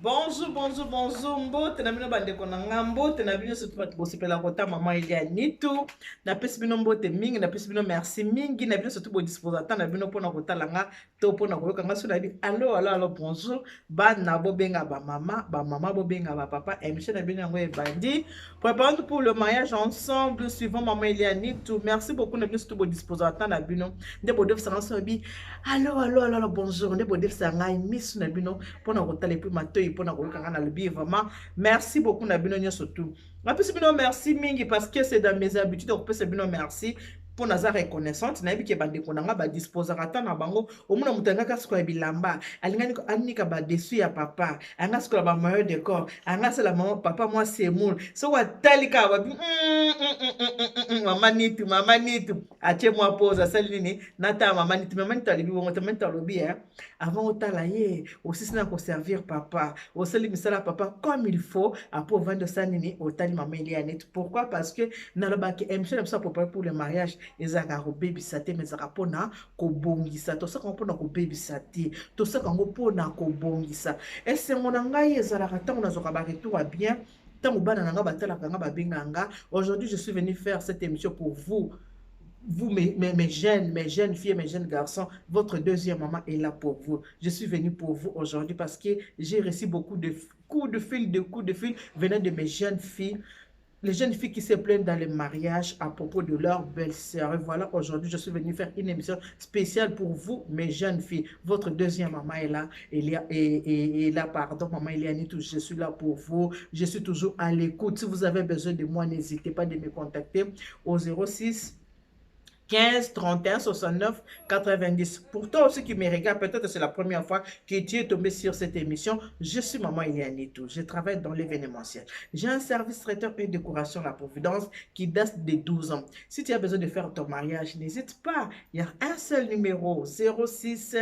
Bonjour, bonjour, bonjour, mbote na bino bandeko na nga mbote na bino surtout bato bosepela kota mama Elia Nitu napesi bino mbote mingi napesi bino merci mingi na bino surtout bodisposa ata na bino mpona kotala nga to mpona koyoka nga so na bi allo bonjour bana bobenga bamama bobenga bapapa émission na bino yango ebandi préparons pour le mariage ensemble suivant mama Elia Nitu. Merci beaucoup na bino surtout bodisposa ata na bino nde bodefisanga so bi allo bonjour nde bodefisa ngai misu na bino mpona kotala epuis matoi mpona koyoka nga na lobi vraiment merci beaucoup na bino nyonso tu napesi bino merci mingi parce que c'est dans mes habitudes kopesa bino merci mpo naza reconnaissante nayebi ke bandeko na nga badisposaka ata na bango omona moto angaka sikola bilamba alingani anika badesu ya papa anga sikola bamayo de corps anga asala mama papa mwa semoule soko atali kaka babi mama nitu atie mwa pose asali nini natala mama nitu alobi bongo te mama nitu alobi avant otala ye osisi na koservir papa osali misala papa comme il faut apo ovandi osala nini otali mama Elia Nitu. Pourquoi? Parce que nalobaki émission na biso apropos pour le mariage ezalaka kobebisa te mais ezalaka mpona kobongisa tosaka ngo mpona kobebisa te tosaka ngo mpona kobongisa esengo na ngai ezalaka ntango nazwaka baretour ya bien ntango bana na nga batalaka nga babenga nga. Aujourd'hui je suis venu faire cette émission pour vous mes jeunes filles, mes jeunes garçons, votre deuxième maman est là pour vous. Je suis venu pour vous aujourd'hui parce que j'ai reçu beaucoup de coups de fil venant de mes jeunes filles. Les jeunes filles qui se plaignent dans les mariages à propos de leur belle-sœur. Et voilà, aujourd'hui, je suis venu faire une émission spéciale pour vous, mes jeunes filles. Votre deuxième maman est là. Pardon, maman Elia Nitu, je suis là pour vous. Je suis toujours à l'écoute. Si vous avez besoin de moi, n'hésitez pas de me contacter au 06 15 31 69 90. Pour toi aussi qui me regarde, peut-être c'est la première fois que tu es tombé sur cette émission. Je suis maman Elia Nitu. Je travaille dans l'événementiel. J'ai un service traiteur et décoration à la Providence qui date de 12 ans. Si tu as besoin de faire ton mariage, n'hésite pas. Il y a un seul numéro 06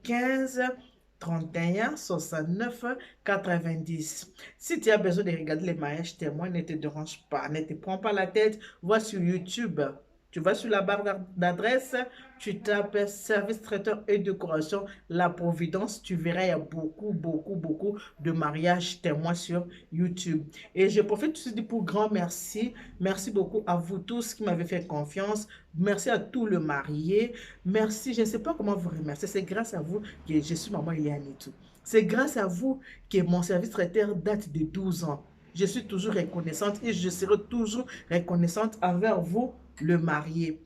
15 31 69 90. Si tu as besoin de regarder les mariages témoins, ne te dérange pas, ne te prends pas la tête. Va sur YouTube. Tu vas sur la barre d'adresse, tu tapes service traiteur et décoration La Providence. Tu verras, il y a beaucoup de mariages témoins sur YouTube. Et je profite aussi pour grand merci. Merci beaucoup à vous tous qui m'avez fait confiance. Merci à tous les mariés. Merci, je ne sais pas comment vous remercier. C'est grâce à vous que je suis maman Elia Nitu. C'est grâce à vous que mon service traiteur date de 12 ans. Je suis toujours reconnaissante et je serai toujours reconnaissante envers vous, le marié.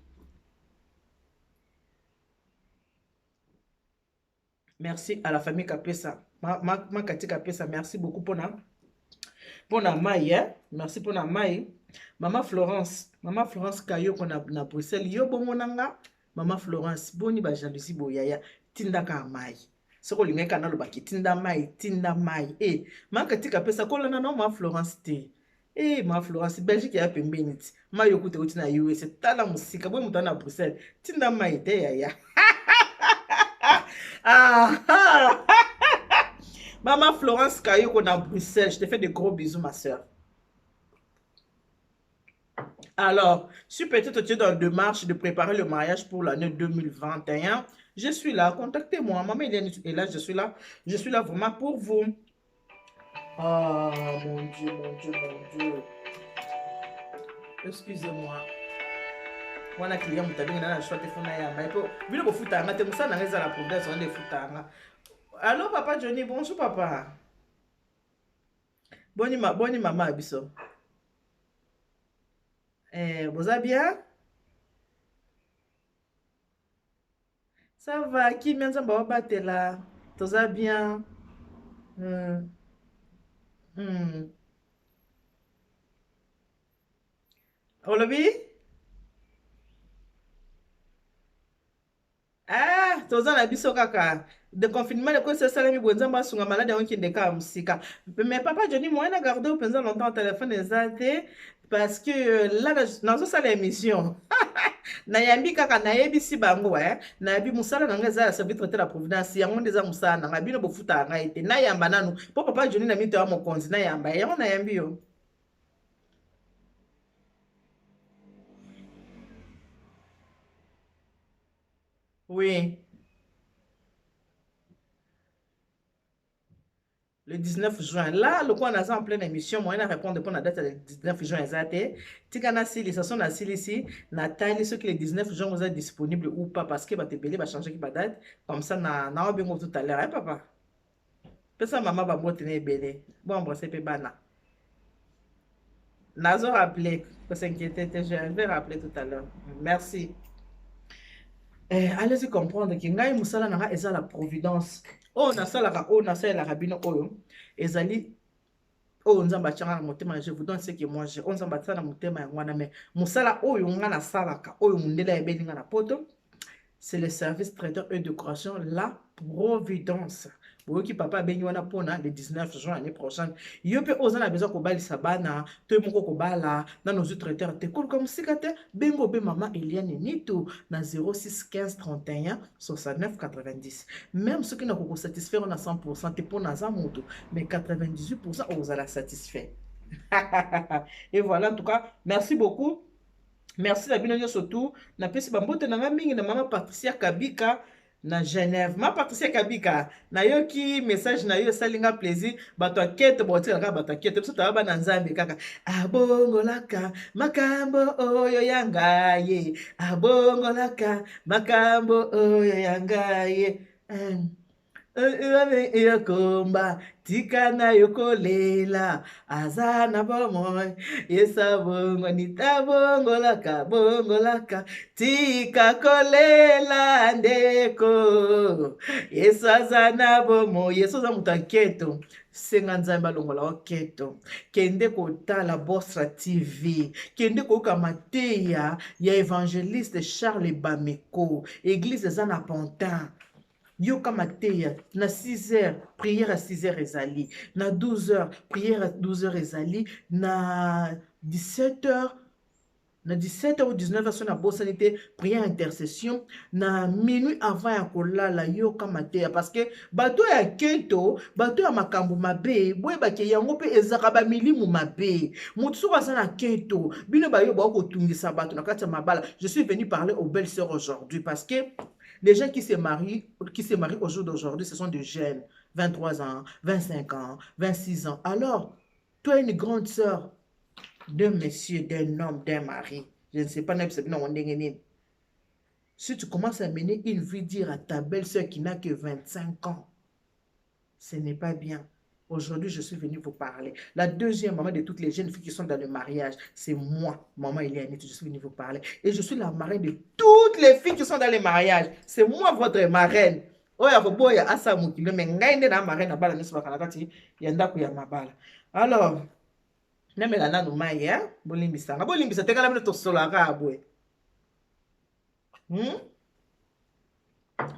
Merci à la famille Kapesa. Ma Kati Kapesa, merci beaucoup pour la maille. Hein? Merci pour la maille. Maman Florence Kayo qu'on a na Bruxelles. Yo bongonanga. Maman Florence, boni ba jalousie boyaya. Tindaka maille. Soko lingeka na lobaki tinda maille. Eh, ma Kati Kapesa kola na no ma Florence te. Eh, ma Florence, Belgique ya pembeni ti. Ma yokute uti na US, tala musika, boy mutana Bruxelles. Tinda mai te ya. Maman Florence Kayoko na Bruxelles, je te fais de gros bisous, ma soeur. Alors, si peut-être tu es dans la démarche de préparer le mariage pour l'année 2021, je suis là, contactez-moi. Maman Hélène est là, je suis là vraiment pour vous. Ah, mon Dieu. Excusez-moi. Wana client mutabenga na choix telefone ya mai po bino bofuta nga te musana ngeza la province on defuta nga. Allô papa Johnny, bonjour papa. Boni mama biso. Vous allez bien? Ça va, qui m'a dit batela. Tout ça bien? Hmm. Hmm. Olobi? Ah, toza na biso kaka. De confinement de quoi ça salami bonza masunga malade on qui ndeka musika. Mais papa Johnny moi na garder au penza longtemps au téléphone ezate parce que là dans ça l'émission. Na yambi kaka na yebisi bango na yabi musala na ngeza sa vitre te la providence yango ndeza musala na ngabino bofuta nga ete na yamba nanu po papa Johnny na mito ya mokonzi na yamba yango na yambi yo. Oui. Le 19 juin. Là, le quoi on a en pleine émission, moi, on répondre pour la date le 19 juin exact. Tika sili, ça sont sili ici. Nathalie, ce que le 19 juin vous êtes disponible ou pas parce que va te belé va changer qui date. Comme ça, na bien tout à l'heure, hein, papa. Peut ça maman va tenir belé. Bon, embrasser pe bana. Nazo rappelé, faut s'inquiéter, je vais rappeler tout à l'heure. Merci. Allez-y comprendre que ngai musala nanga eza la providence. Oh nasalaka oh nasalaka bino oyo ezali oyo nzambe atianga na motema je vous donne ce que moi j'ai oyo nzambe atia na motema ya ngwana me musala oyo nga nasalaka oyo mundele ayebeli nga na poto c'est le service traiteur et décoration la providence. Boyoki papa abengi wana mpona le 19 juin année prochaine yo mpe oza na besoin kobalisa bana to moko kobala na nozwi traiteur te koluka mosika te bengo mpe mama Eliane Nito na 06 15 31 69 90 même soki nakokosatisfaire na 100% te mpo naza moto mais 98% ozala satisfait. Et voilà, en tout cas merci beaucoup. Merci na bino surtout na pesi bambote na nga mingi na mama Patricia Kabika na Genève. Ma Patricia Kabika na yoki message na yo salinga plaisir bato akete botika kaka bato akete biso taba na nzambe kaka abongolaka makambo oyo yanga ye abongolaka makambo oyo yanga ye yakomba tika na yokolela aza na bomoi yesa bongo nitabongolaka bongolaka tika kolela ndeko yesu aza na bomoi yesu aza moto aketo senga nzambe alongola oketo kende kotala Bosra TV kende koyoka mateya ya évangéliste Charles Bameko église eza na Pontin yoka mateya na 6h prière à 6h ezali na 12h prière à 12h ezali na 17h na 17h ou 19h so na bosani te prière intercession na minuit avant ya kolala yoka mateya parce que bato ya keto bato ya makambo mabe boyebake yango mpe ezaka bamilimu mabe motu soko aza na keto bino bayo bakotungisa bato na kati ya mabala. Je suis venu parler aux belles sœurs aujourd'hui parce que les gens qui se marient au jour d'aujourd'hui, ce sont des jeunes, 23 ans, 25 ans, 26 ans. Alors, toi, une grande sœur d'un monsieur, d'un homme, d'un mari, je ne sais pas, si tu commences à mener une vie, dire à ta belle-sœur qui n'a que 25 ans, ce n'est pas bien. Aujourd'hui, je suis venu vous parler. La deuxième maman de toutes les jeunes filles qui sont dans le mariage, c'est moi, maman Eliane. Je suis venu vous parler. Et je suis la marraine de toutes les filles qui sont dans le mariage. C'est moi votre marraine. Alors, namela nanu mai ya bolimbisanga bolimbisa tekala bino tosolaka abwe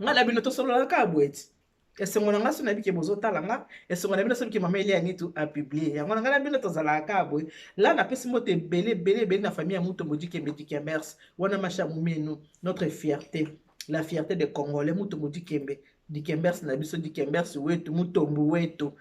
nga na bino tosolaka abwe ti esengo na nga so na bike bozotala nga esengo na bino so bike mama Eliane Nito a publié yango na nga na bino tozalaka abwe la na pesi moto ebele na famille ya Mutombo Dikembe Dikembers wana masha mumenu notre fierté la fierté des Congolais Mutombo Dikembers na biso Dikembers wetu Mutombo wetu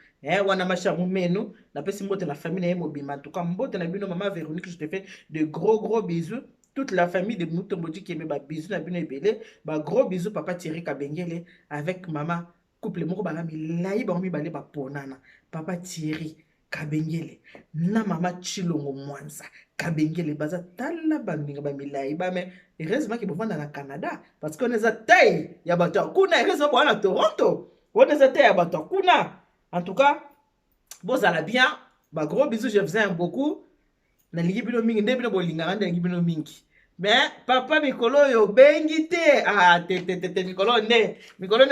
wana masha mumenu na pesi mbote na famille na ye mobima en tout cas mbote na bino mama Véronique je te fais de gros bisous toute la famille de Mutombo Dikembe ba bisous na bino ebele ba gros bisous papa Thierry Kabengele avec maman couple moko banga milai bango mibale baponana papa Thierry Kabengele na mama Chilongo Mwanza Kabengele baza tala bandinga ba milai ba mais heureusement que bovanda na Canada parce qu'on est à taille ya bato kuna heureusement bo na Toronto on est à taille ya bato kuna en tout cas bozala bien ba gros bisous je vous aime beaucoup na lingi bino mingi nde bino bolinganga nde lingi bino mingi mais papa mikolo yo bengi te te mikolo nde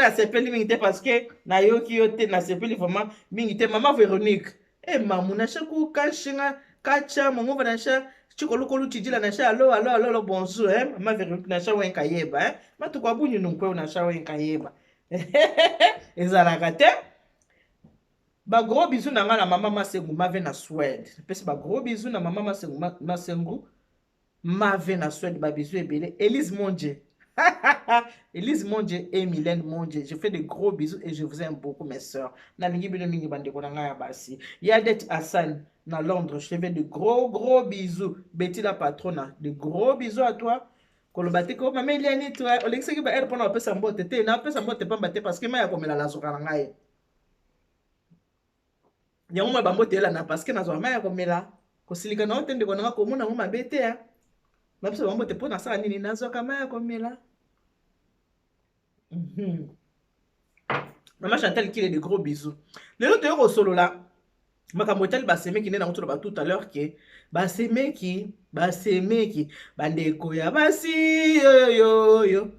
asepeli mingi te parce que na yoki yo te nasepeli vraiment mingi te mama Véronique mamu na shaku kashinga kacha mongo na sha chikolokolu chijila na sha allo bonjour mama Véronique na sha wenka yeba matu kwa bunyu nunkwe na sha wenka yeba ezalaka te ba gros bisous na nga na mama Masengu mave na Suède pesi ba gros bisous na mama Masengu mave na Suède ba bisous ebele Elise Mondje Elise Mondje et Mylène Mondje je fais de gros bisous et je vous aime beaucoup mes sœurs na lingi bino mingi bandeko na nga ya basi Yadet Hassan na Londres je te fais de gros bisous Betty la patronne de gros bisous à toi kolobate ko mama Eliane Nito olekisaki ba air pona opesa mbote te na opesa mbote pamba te parce que ma ya komela la zoka na ngai yango mwa bambotela na parce que nazwa mai ya komela kosilika na ote ndeko nanga komona ngo mabe te ya babiso bambote mpo nasala nini nazwaka mai ya komela. Maman Chantal qui est de gros bisous. Le lot de solola makambo etali basemeki nde nango toloba tout à l'heure ke basemeki bandeko ya basi yoyoyo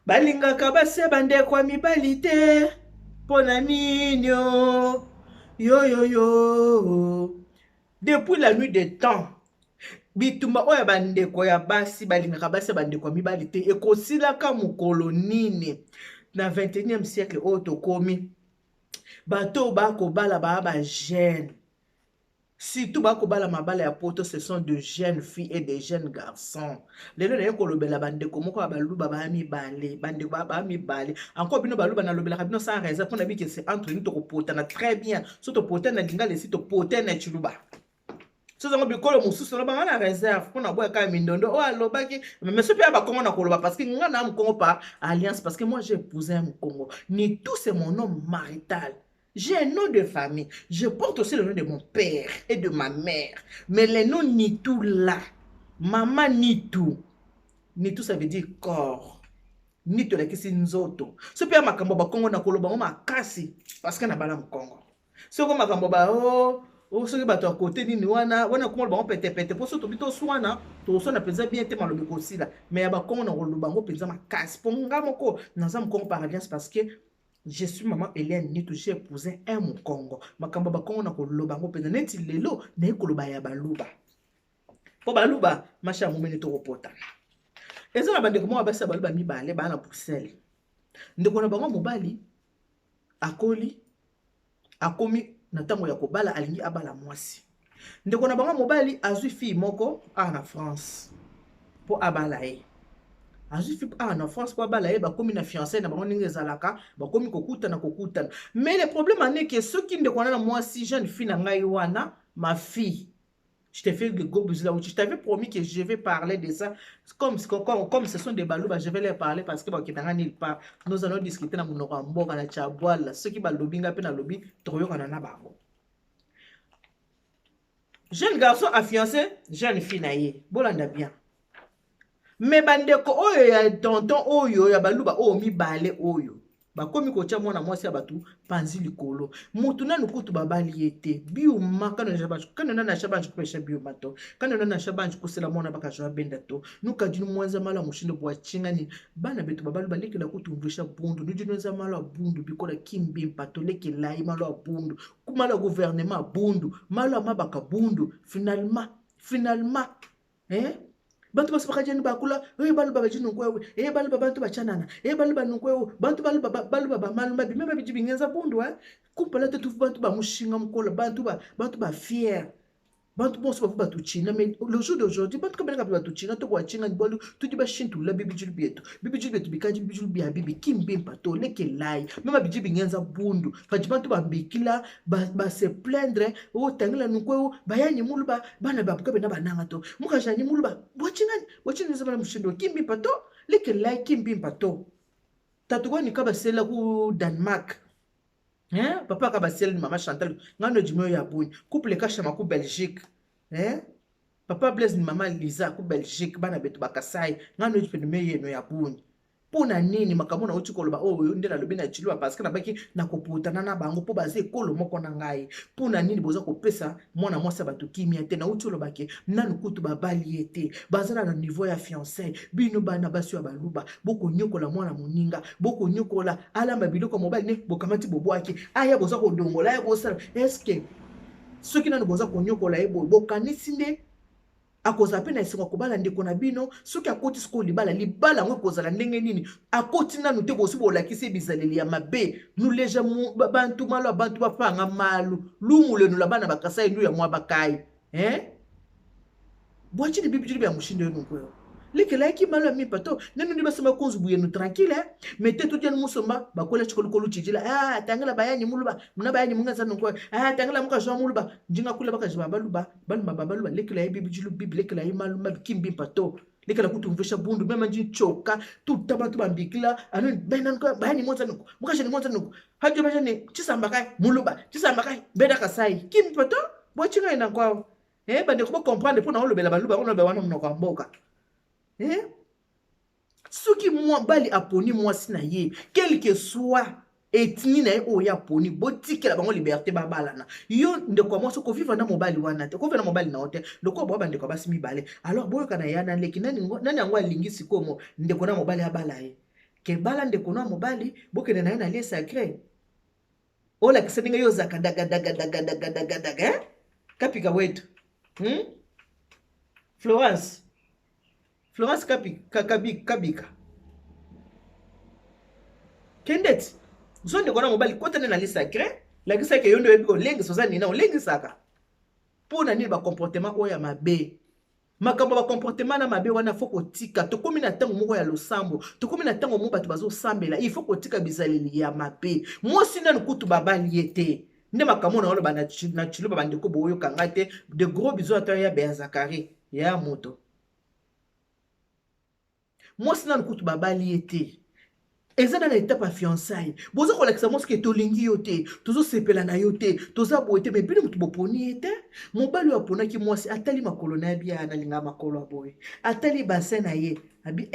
balingaka basi ya bandeko ya mibali te mpo na nini yoyoyo. Depuis la nuit des temps bitumba oyo bandeko ya basi balingaka basi ya bandeko ya mibali te ekosilaka mokolo nini na 21e siècle oyo tokomi. Bato bakobala ba jeunes, surtout bakobala mabala ya poto, ce sont de jeunes filles et de jeunes garçons. Lelo na yekolobela bandeko moko ya baluba ba mibale, bandeko ba mibale. Encore bino baluba na lobela bino sans raison pour na bi que c'est entre nous to potana très bien. So to potana lingala si to potana chiluba. So zango bikolo mususu na banga na réserve pour na boya ka mindondo o alobaki mais so pia ba kongo na koloba parce que nga na mkongo par alliance parce que moi j'ai épousé un Congo. Ni tout c'est mon nom marital. J'ai un nom de famille. Je porte aussi le nom de mon père et de ma mère. Mais les noms Nitou là. Maman Nitou. Nitou ça veut dire corps. Nitou la kisi nzoto. Ce père makambo ba Congo na koloba mo makasi parce que na bala mkongo. Ce ko makambo ba soki bato à côté nini wana komolo bango pete po so to bito swana to so na penza bien te malobi kosila mais ya ba Congo na koloba bango penza makasi po nga moko naza mkongo par alliance parce que je suis maman Hélène Nitou, j'ai épousé un Congo. Makambo ba Congo na koloba ngo pena neti lelo na koloba ya baluba. Po baluba macha mumene to kopotana. Eza na bandeko mo abasa baluba mibale ba na Bruxelles. Ndeko na bango mobali akoli akomi na tango ya kobala alingi abala mwasi. Ndeko na bango mobali azwi fille moko na France. Po abala ye. Na France kwa bala ba komi na fiancé na bango ninge zalaka ba komi kokutana. Mais le problème est que ceux qui ne connaissent pas moi si jeune fille na ngai wana ma fille je t'ai fait le gros bisou là où je t'avais promis que je vais parler de ça comme ce sont des balouba je vais leur parler parce que ba kitanga nulle part nous allons discuter na monoko mboka na chabwala ceux qui ba lobinga pe na lobi toyokana na bango. Jeune garçon a fiancé jeune fille na ye bolanda bien. Mais bandeko oyo ya tonton oyo ya baluba oyo mibale oyo bakomi kotia mwana mwasi ya batu panzi likolo mutu nanu kutu babali ete biuma kana na shabanju kupesha biuma to kana na shabanju kusela mwana bakajwa benda to nuka jinu mwanza mala mushindo bwa chingani bana betu babaluba lekela kutu ndusha bundu nujinu nza mala bundu bikola kimbi mpato lekela mala bundu kumala gouvernement bundu mala mabaka bundu finalement bantu basipaka jeni bakula balu baba jinu kwewe balu baba bantu bachanana balu banu kwewe bantu balu baba malu babi meme bijibi ngenza bundu kupala te tufu bantu ba mushinga mkola bantu ba fier bantu bonso ba tu china mais le jour d'aujourd'hui bantu kabela ba tu china to kwa chinga bolu tu di ba shintu la bibi jilu bietu bikaji bibi jilu bia bibi kimbe mpato leke lai meme bijibi ngenza bundu faji bantu ba bikila ba se plaindre tangela nukwewe bayani muluba bana ba kabena bananga to mukajani muluba wachingani zama mushindo kimbi mpato leke lai kimbi mpato tatuko ni kabasela ku Denmark. Papa kabasela ni mama Chantal ngano jimyo ya buni couple kashama ku Belgique papa Blaise ni mama Lisa ku Belgique bana betu bakasai ngano jipende meyeno ya buni pona nini makamona uti koloba oyo ndela lobi na chilwa parce que na baki na koputana na bango po baze ekolo moko na ngai pona nini boza kopesa mwana mwasi batu kimia te na uti lobaki nanu kutu babali ete bazana na niveau ya fiancé bino bana basi ya baluba boko nyokola mwana moninga boko nyokola alamba biloko mobali ne bokamati bobwaki aya boza kodongola ya bosala est-ce que ceux qui nanu boza konyokola ebo bokanisi nde akoza pe na esengo kobala ndeko na bino soki akoti siko libala ngo kozala ndenge nini akoti nanu te bosi bolakisi bizaleli ya mabe nuleja bantu malo bantu bapanga malu lumulenu la bana bakasai ndu ya mwa bakai bwachi ni bibi jili ya mushindo yenu kweo leke laiki malo ya mipato nenu ndi basema konzu buyenu tranquille mais te tout musomba bakola chikolo chijila tangela bayani muluba muna bayani munga zanu kwa tangela muka jwa muluba njinga kula baka jwa baluba baluba leke la bibi jilu bibi leke la malo mabikimbi pato Leka la kutu mvesha bundu mema nji choka tu taba tu bambikila anu bena nko bani monza nuko mukaje ni monza nuko hajo baje ni chisamba kai muluba chisamba kai beda kasai kim poto bo chinga ina kwao bande ko comprendre pour na olobela baluba on lobe wana mnoko mboka soki bali aponi mwasi na ye quel que soit etni na ye oyo ya poni botikela bango liberté babalana yo ndeko mwasi kovivre na mobali wana te kovivre na mobali na yo te lokola boya bandeko basi mibale alors boyoka na ya na leki nani yango alingi sikomo ndeko na mobali abala ye ke bala ndeko na mobali bokende na ye na lie sacré olakisa ndenge yo ozaka dagadagadagadagadaga kapika wetu Florence kabika kendet zonde kona mobali kota na li sacré la kisa ke yondo ebiko lengi soza nina lengi saka pona nini ba comportement oya mabe makambo ba comportement na mabe wana foko tika to komi na tango moko ya losambo to komi na tango mo bato bazo sambela il faut ko tika bizaleli ya mabe mosi na nkutu babali yete nde makambo na olo bana na chiluba bandeko boyo kangate de gros bisous à toi ya Béa Zakari ya moto mosi na nkutu babali yete ezana na étape ya fiançailles bozo kolakisa mosi ke tolingi yo te tozo sepela na yo te toza boye te mais bino mutu boponi ye te mobali oyo aponaki mwasi atali makolo na ye bia analinga makolo ya boye atali bassin na ye abi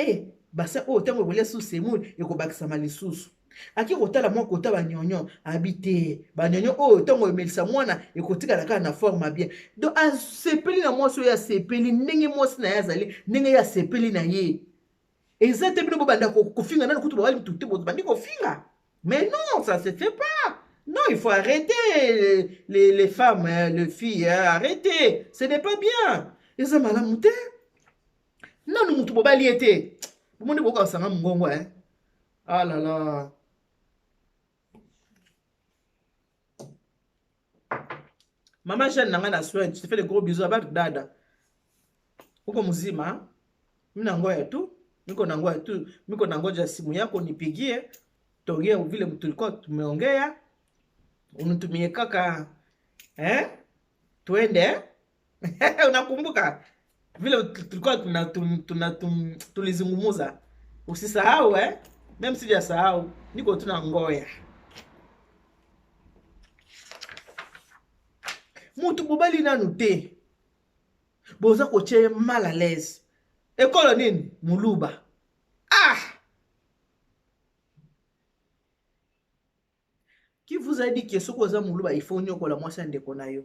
bassin oyo ntango ebole susu emuli ekobakisama lisusu aki kotala mwa kota banyonyo abi te banyonyo oyo ntango emelisa mwana ekotikala kaka na forme bien donc asepeli na mwasi oyo asepeli ndenge mwasi na ye azali ndenge ye asepeli na ye exacte bino bobanda kofinga nani kutu bawali mtuti bandi kofinga mais non ça se fait pas non il faut arrêter les femmes les filles arrêtez ce n'est pas bien eza malamu te nanu mutu bobali ete bomoni bokasanga mongongo ah là là Maman Jeanne nanga na Suède, je te fais de gros bisous avec dada. Uko mzima? Mimi nangoya tu. Niko nangoja simu yako nipigie. Tuongee vile tulikuwa tumeongea. Unitumie kaka tuende unakumbuka? Vile tulikuwa tulizungumuza. Usisahau Mimi sijasahau. Niko tunangoya. Mutu bobali nanu te. Boza koche mal à l'aise. Ekolo nini? Muluba. Qui vous a dit que ce que muluba il faut nyoko la mwasi ndeko na yo?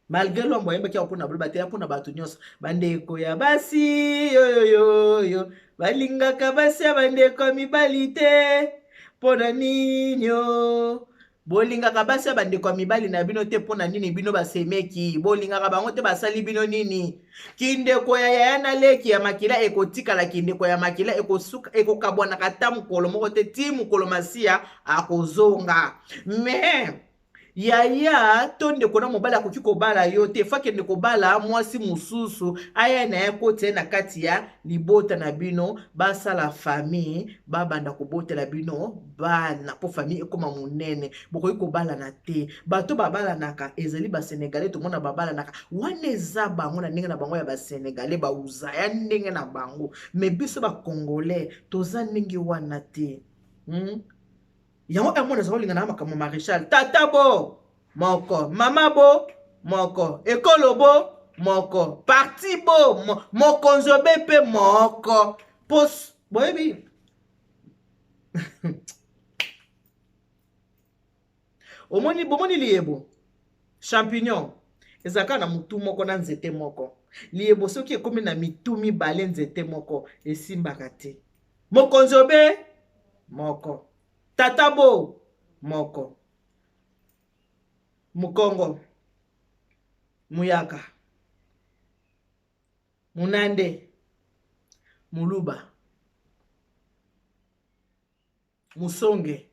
Malgré l'ombo yemba kia opona buluba te apona batu nyos. Bandeko ya basi yo. Balingaka basi ya bandeko mibali te. Pona ninyo. Bolingaka basi ya bandeko mibali na bino te pona nini bino basemeki. Bolingaka bango te basali bino nini. Kindeko ya yana leki ya makila ekotikala kindeko ya makila ekosuka ekokabwana kata mukolo moko te ti mukolo masia akozonga. Mais yaya to ndeko na mobali akoki kobala yo te fake ndeko bala mwasi mususu aya na ekote na kati ya libota na bino basala famille babanda kobotela bino bana po famille ekoma munene bokoki kobala na te bato babala naka ezali ba Sénégalais to mona babala naka wana eza bango na ndenge na bango ya ba Sénégalais ba uzaya ndenge na bango mais biso ba Congolais toza ndenge wana te yango amona zakolinga na makambo maréchal tata bo moko mama bo moko ekolo bo moko parti bo mokonzo bepe moko pos boyebi bomoni liebo champignon ezaka na mutu moko na nzete moko liebo soki ekomi na mitu mibale nzete moko esimbaka te mokonzo be moko tatabo moko mukongo muyaka munande muluba musonge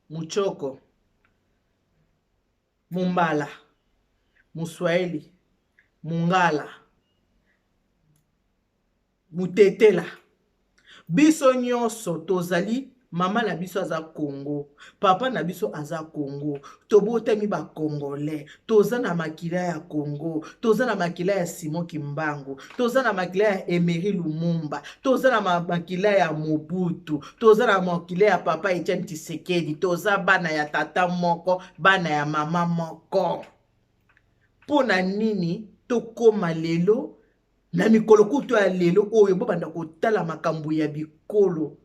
muchoko mumbala muswahili mungala mutetela biso nyonso tozali Mama na biso aza Congo, papa na biso aza Congo, tobotami ba Congolais, toza na makila ya Congo, toza na makila ya Simon Kimbangu, toza na makila ya Emery Lumumba, toza na makila ya Mobutu, toza na makila ya papa Etienne Tshisekedi, toza bana ya tata moko, bana ya mama moko. Pona nini tokoma lelo na mikolo kutu ya lelo oyo bobanda kotala makambo ya bikolo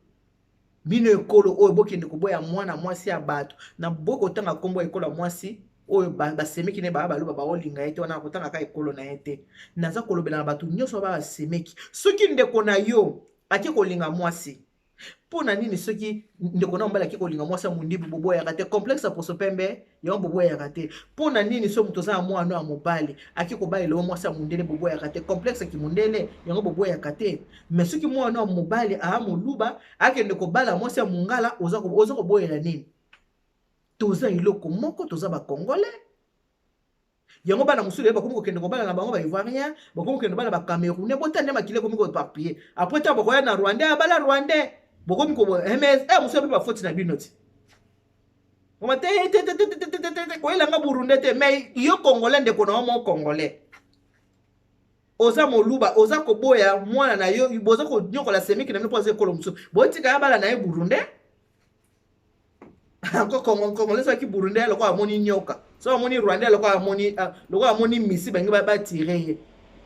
bino ekolo oyo bokende koboya mwana mwasi ya bato na bokotanga kombo ekolo ya mwasi oyo basemeki ne baloba baolinga ye te wana kotanga ka ekolo na ye te. Naza kolobela na bato nyonso basemeki soki ndeko na yo ake kolinga mwasi pona nini soki ndeko na mbala ake kolinga mwasi ya mondibu boboyaka te complexe ya poso pembe yango boboyaka te. Pona nini so moto aza na mwana ya mobali ake kobalela yo mwasi ya mondele boboyaka te complexe ya kimondele yango boboyaka te. Mais soki mwana ya mobali aa moluba akende kobala mwasi ya mongala oza koboyela nini? Toza iloko moko, toza bakongolais. Yango bana musulu ye bakomi kokende kobala na bango ba Ivoirien, bakomi kokende kobala ba Camerounais, botande makile komi koparpiller. Après ta bokoya na Rwandais, abala Rwandais. Bokomi ko musulu pe ba faute na bino ti. Oma te ko elanga Burundais te, mais yo Congolais ndeko na mo Congolais. Oza moluba, oza koboya mwana na yo, boza ko nyokola semiki na bino poze kolo musulu. Botika ya bala na ye Burundais. Encore Congolais so ki Burundais loko amoni nyoka. So amoni Rwandais loko amoni misi bangi ba tirer ye.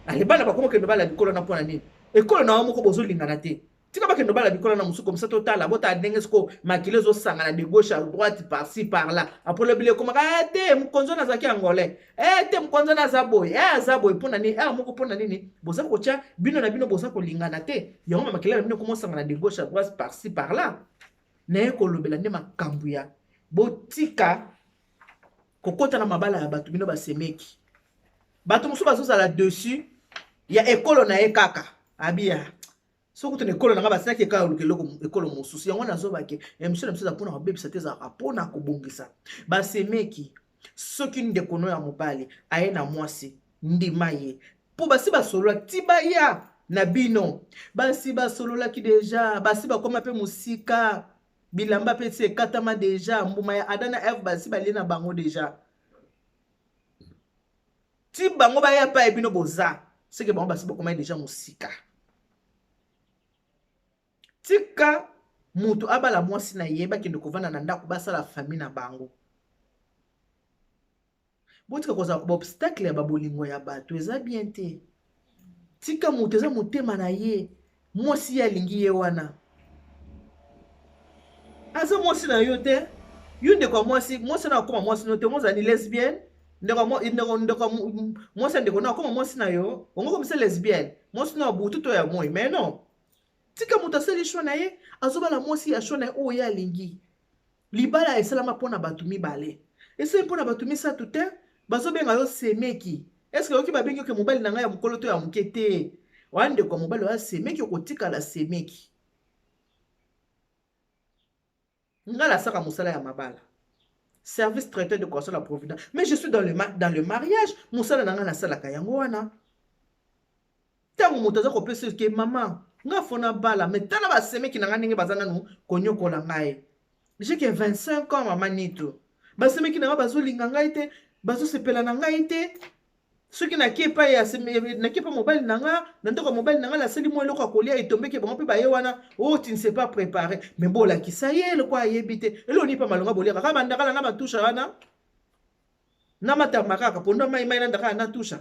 Ale bana bakoma kendo bala bikolo na pona nini? Ekolo na moko bozo lingana te. Tika ba kendo bala bikolo na musu comme ça total bota ndenge sko makile zo sangana de gauche à droite par-ci par-là. Après le bile comme te mkonzo na zaki angolais. Te mkonzo na zaboy. Zaboy pona nini? Moko pona nini? Boza ko tia bino na bino boza ko lingana te. Yango makile na bino komo sangana de gauche à droite par-ci par-là. Na kolobela nde makambu ya botika kokota na mabala ya bato bino basemeki bato musu bazozala dessus ya ekolo na ye kaka abia soko to ekolo na nga basenaki ekala lukeloko ekolo mosusu yango nazobake émission na biso mpona kobebisa te ezalaka mpona kobongisa basemeki soki ndeko no ya mobali aye na mwasi ndima ye mpo basi basolola ti baya na bino basi basololaki deja basi bakoma mpe mosika bilamba pe se katama deja mbuma ya Adana F basi balie na bango deja ti bango ba ya pa ebino boza seke bango basi bakoma deja musika tika mutu abala mwasi na yeba kende kovana na ndako basala famille na bango botika koza obstacle ya babolingo ya bato eza bien te tika mutu eza motema na ye mwasi ya lingi ye wana aza mwasi na yo te yo ndeko mwasi na akoma mwasi no te mozani lesbienne ndeko mwasi ndeko na akoma mwasi na yo ongo komisa lesbienne mwasi na butu to ya moi mais non tika mutu asali shwa na ye azobala mwasi ya shwa na ye oyo ya lingi libala esalama mpona bato mibale esali mpona bato misato te bazobenga yo semeki eske oki babengi oke mobali na ngai ya mokolo to ya moke te wana ndeko mobali oya semeki okotikala semeki ngala saka musala ya mabala service traiteur de console à providence mais je suis dans le mariage musala nanga na sala ka yango wana tango moto za kopesa ke mama nga fona bala mais tala ba semeki nanga ndenge bazana nu konyokola ngai j'ai que 25 ans mama nito ba semeki nanga bazolinga ngai te bazosepela na ngai te soki nakepa ya nakepa mobile nanga na ndoko mobile nanga la seli mo eloko akolia etombeki bango pe baye wana oh tu ne sais pas préparer mais bola ki ça y est le quoi yebite elo ni pa malonga bolia kaka bandaka na batusha wana na matamba kaka pondo mai na ndaka na tusha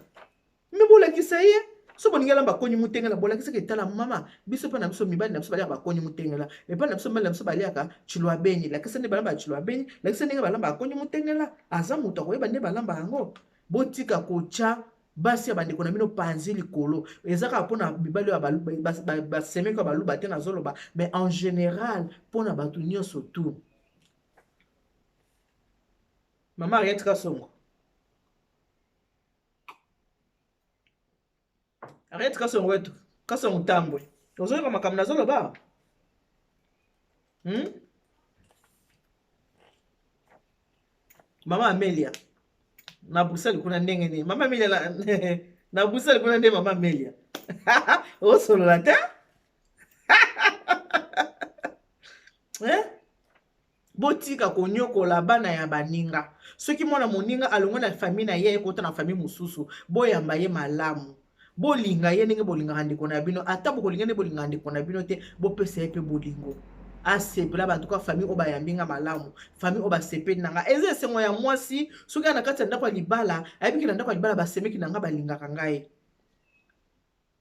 mais bola ki ça y est so boningela bakonyi mutengela bola ki seke tala mama biso pa na biso mibali na biso balia bakonyi mutengela et pa na biso mali na biso balia ka chilwa beni la kisa ne balamba chilwa beni la kisa ne balamba bakonyi mutengela aza muto koyeba ne balamba yango botika kocha basi ya bandeko na bino panzi likolo ezaka mpona mibali ya basemeki ya baluba te nazoloba mais en général mpona bato nyonso tu mama Ariette Kasongo Ariette Kasongo wetu Kasongo tambwe ozoyoka makambo nazoloba mama Amelia na Bruxelles kuna ndenge ni mama Amelia na Bruxelles kuna ndenge mama Amelia o solo la ta botika konyokola bana ya baninga soki mwana moninga alongwa na famille na ye ekota na famille mosusu boyamba ye malamu bolinga ye ndenge bolingaka ndeko na bino ata bokolinga nde bolingaka ndeko na bino te bopesa ye mpe bolingo asepela bantuka famille oyo bayambinga malamu famille oyo basepeli nanga eza esengo ya mwasi soki ana kati ya ndako ya libala ayebiki na ndako ya libala basemeki nanga balingaka ngai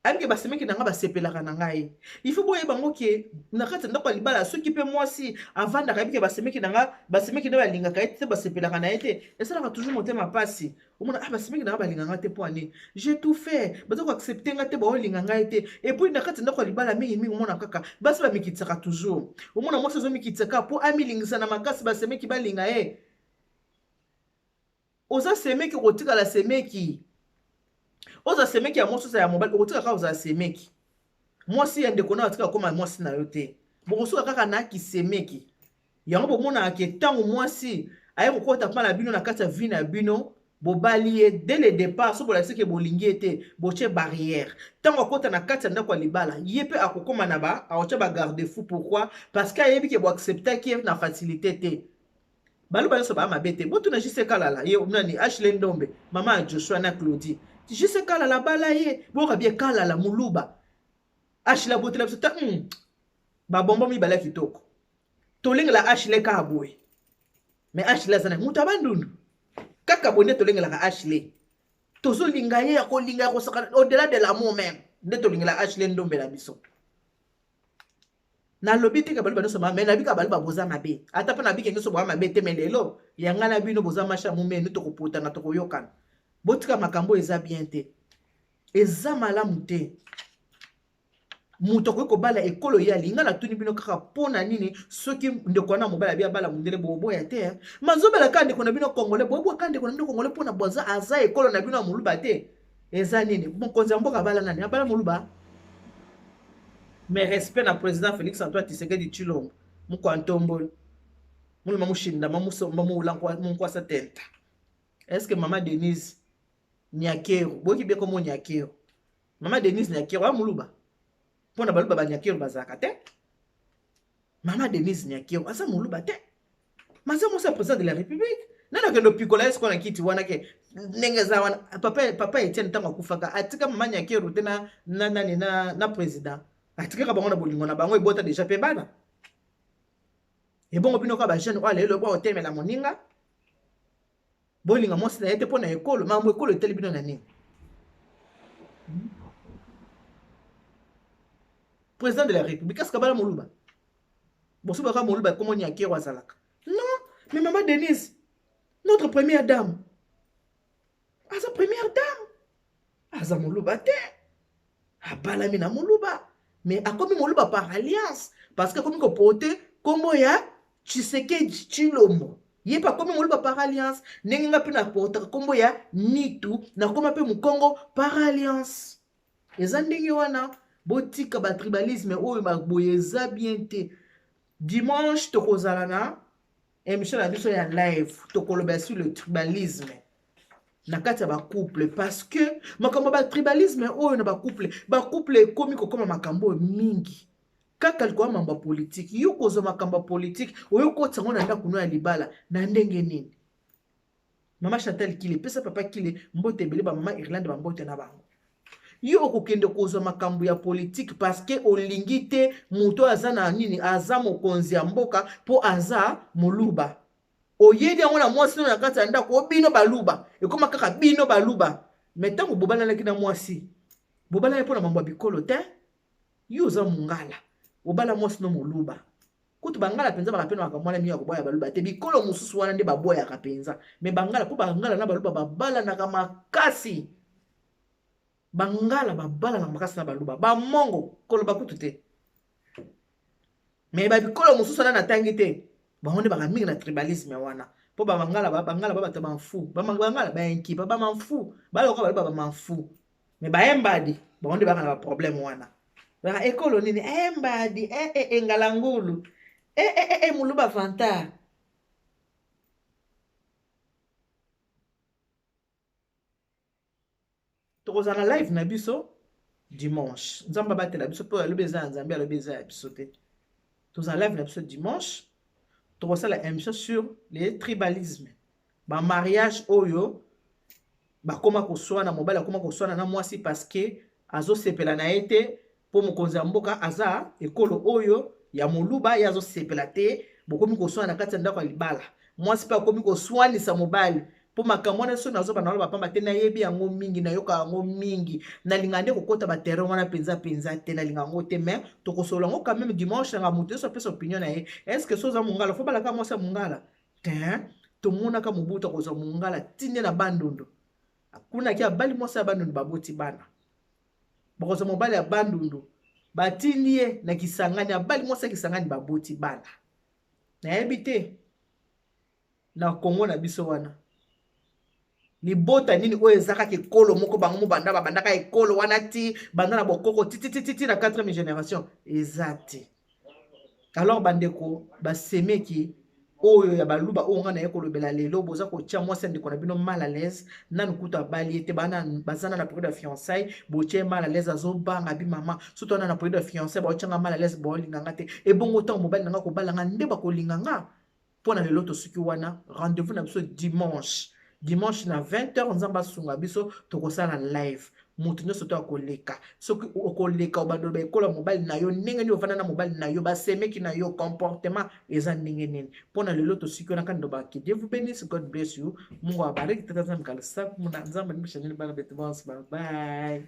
ayebiki basemeki nanga basepelaka na ngai ifo boyeba ngo ke na kati ya ndako ya libala soki mpe mwasi avandaka ayebiki basemeki nanga basemeki nde balingaka ye te basepelaka na ye te esalaka toujours motema pasi omona basemeki nanga balingaka nga te mpo ane j'ai tout fait baza koaccepte nga te baolinga ngai te epuis na kati ya ndako ya libala mingimingi omona kaka basi bamikitisaka toujours omona mwasi azomikitisaka mpo amilingisa na makasi basemeki balinga ye oza semeki kotikala semeki oza semeki ya mwasi oza ya mobali okotikaka oza semeki mwasi ya ndeko na atika koma mwasi na yo te bokosuka kaka na kisemeki yango bomonaka ke ntango mwasi aye kokota mpa na bino na kati ya vi na bino bobali ye dès le départ so bolakisi ke bolingi ye te botie barrière ntango akota na kati ya ndako ya libala ye mpe akokoma na akotia bagarde fou pourquoi parce que ayebi ke boacceptaki ye na facilité te baloba nyonso baya mabe te botuna jise kalala ye nani Ashley Ndombe mama ya Joshua na Claudie jise kalala bala ye boka bie kalala muluba Ashley botela biso ta babombo mibala kitoko tolengela Ashley ka boye mais Ashley azana mutu abandundu kaka bonde tolengelaka Ashley tozolinga ye ya kolinga ya kosaka au-delà de l'amour même nde tolingela Ashley Ndombe na biso nalobi te ka baloba nyonso mabe nabi ka baloba boza mabe ata mpe nabike nyonso boza mabe te me lelo yanga na bino boza masha mumenu tokoputana tokoyokana botika makambo eza bien te eza malamu te mutu akoki kobala ekolo ye alinga natuni bino kaka mpo na nini soki ndeko na mobali abi abala mondele boboya te mazobela kaka ndeko na bino kongole boboya kaka ndeko na bino kongole mpo na boza aza ekolo na bino ya moluba te eza nini mokonzi ya mboka abala nani abala moluba mais respect na président Félix Antoine Tshisekedi Tshilombo mukwantombolo muluma mushinda mamulangwa munkwasa tenta est-ce que mama Denise Nyakero boki beko mo Nyakero mama Denise Nyakero amuluba pona baluba ba Nyakero bazaka te mama Denise Nyakero asa muluba te masa musa président de la République nana kendo pikola esko na kiti wana ke nengeza wana papa Etienne tango akufaka atika mama Nyakero te na président atikaka bango na bolingo na bango ebota déjà pe bana ebongo bino ka ba jeune oyo lelo bo otemela moninga bolinga mwasi na ye te mpo na ekolo mambo ekolo eteli bino na nini président de la République est-ce que bala moluba boso baka moluba komo Nyakero azalaka non mais maman Denise notre première dame aza première dame aza moluba te abalami na moluba mais akomi moluba par alliance parce que akomi kopote kombo ya Tshisekedi Tshilombo ye pa akomi moluba par alliance ndenge nga mpe na portaka kombo ya Nitu nakoma mpe Mukongo par alliance eza ndenge wana botika batribalisme oyo baboye eza bien te dimanche tokozala na émission na biso ya live tokoloba sur le tribalisme na kati ya bacouple parce que makambo ba tribalisme oyo na bacouple ekomi kokoma makambo mingi kaka likoya mambo ya politike yo kozwa makambo ya politike oyo kotiango na ndako no ya libala na ndenge nini mama Chantal Kile pesa papa Kile mbote ebele bamama Irlande bambote na bango yo okokende kozwa makambo ya politike parce que olingi te moto aza na nini aza mokonzi ya mboka po aza moluba oyedi yango na mwasi no na kati ya ndako bino baluba ekoma kaka bino baluba mais ntango bobalanaki na mwasi bobalani mpo na mambo ya bikolo te yo oza mongala obala mwasi no moluba kutu bangala mpenza bakapena bakamwana miyo ya koboya baluba te bikolo mosusu wana nde baboyaka mpenza mais bangala mpo bangala na baluba babalanaka makasi bangala babalanaka makasi na baluba bamongo koloba kutu te mais babikolo mosusu wana natangi te bango nde baka mingi na tribalisme wana mpo bangala babata bamfu bangala bainkipa bamamfu baloka baloba bamamfu mais bayembadi bango nde baka na baproblème wana baka ekolo nini embadi engala ngulu muluba fanta tokozala na live na biso dimanche nzambe abatela biso mpo alobi eza ya nzambe alobi eza ya biso te tozala live na biso dimanche tokosala émission sur le tribalisme mariage oyo bakoma koswana mobali akoma koswana na mwasi parce que azosepela na ye te mpo mokonzi ya mboka aza ekolo oyo ya moluba ye azosepela te bokomi koswana na kati ya ndako ya libala mwasi mpe akomi koswanisa mobali mpo makambo wana so nazobana wana bapamba te nayebi yango mingi nayoka yango mingi nalinga nde kokota baterrain wana mpenza te nalinga yango te mais tokosolola yango quand même dimanche nanga moto nyonso apesa opinion na ye est ce que so oza mongala fo balaka mwasi ya mongala te tomonaka mobutu akozwa mongala tinde na bandundu akunaki abali mwasi ya bandundu baboti bana bakozwa mobali ya bandundu batindi ye na kisangani abali mwasi ya kisangani baboti bana nayebi te na kongo na biso wana libota nini oyo ezakaka ekolo moko bango mobanda babandaka ekolo wana ti banda na bokoko titititi na 4e génération eza te alors bandeko basemeki oyo ya baluba oyo nga na ye kolobela lelo boza kotia mwasi ndeko na bino mal à l'aise nanu kutu abali ete bazana na période ya fiançailles botie mal à l'aise azobanga bi mama surtout wana na période ya fiançailles baotianga mal à l'aise boolinganga te ebongo ntango mobali nanga kobalanga nde bakolinganga mpo na lelo tosuki wana rendez-vous na biso dimanche na 20h nzambe asunga biso tokosala live moto nyonso to akoleka soki okoleka obandolo baekola mobali na yo ndenge nini ovanda na mobali na yo basemeki na yo comportement eza ndenge nini mpo na lelo tosiki wana kandi lobaki Dieu vous bénisse, God bless you mungu abariki tata nzambe kalisa muna nzambe nimeshanini bana betu bye bye.